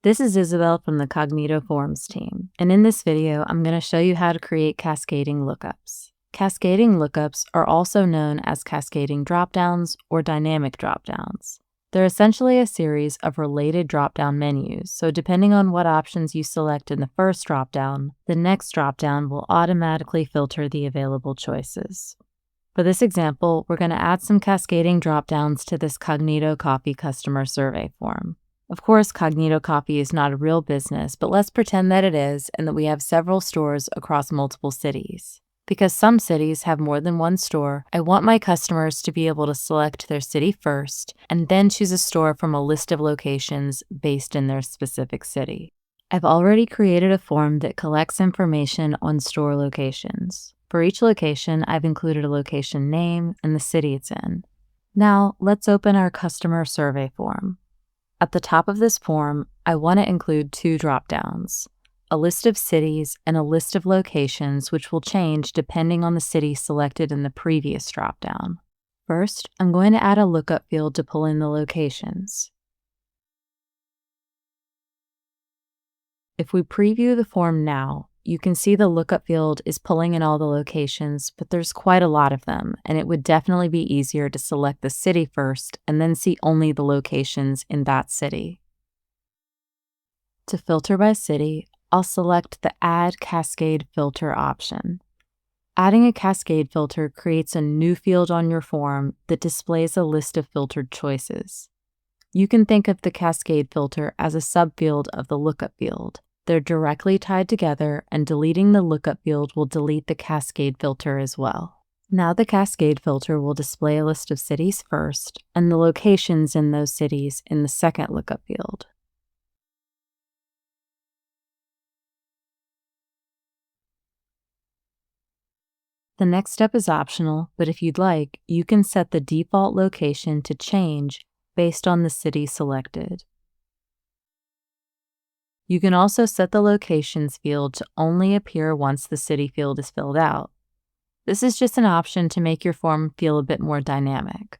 This is Isabel from the Cognito Forms team, and in this video, I'm going to show you how to create cascading lookups. Cascading lookups are also known as cascading dropdowns or dynamic dropdowns. They're essentially a series of related dropdown menus, so depending on what options you select in the first dropdown, the next dropdown will automatically filter the available choices. For this example, we're going to add some cascading dropdowns to this Cognito Coffee customer survey form. Of course, Cognito Coffee is not a real business, but let's pretend that it is and that we have several stores across multiple cities. Because some cities have more than one store, I want my customers to be able to select their city first and then choose a store from a list of locations based in their specific city. I've already created a form that collects information on store locations. For each location, I've included a location name and the city it's in. Now, let's open our customer survey form. At the top of this form, I want to include two dropdowns, a list of cities and a list of locations, which will change depending on the city selected in the previous dropdown. First, I'm going to add a lookup field to pull in the locations. If we preview the form now, you can see the lookup field is pulling in all the locations, but there's quite a lot of them, and it would definitely be easier to select the city first and then see only the locations in that city. To filter by city, I'll select the Add Cascade Filter option. Adding a cascade filter creates a new field on your form that displays a list of filtered choices. You can think of the cascade filter as a subfield of the lookup field. They're directly tied together, and deleting the lookup field will delete the cascade filter as well. Now the cascade filter will display a list of cities first, and the locations in those cities in the second lookup field. The next step is optional, but if you'd like, you can set the default location to change based on the city selected. You can also set the locations field to only appear once the city field is filled out. This is just an option to make your form feel a bit more dynamic.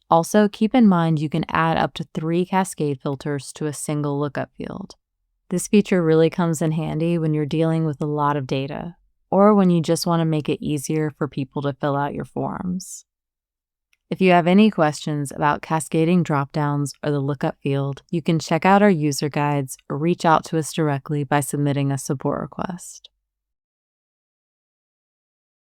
Also, keep in mind you can add up to 3 cascade filters to a single lookup field. This feature really comes in handy when you're dealing with a lot of data, or when you just want to make it easier for people to fill out your forms. If you have any questions about cascading dropdowns or the lookup field, you can check out our user guides or reach out to us directly by submitting a support request.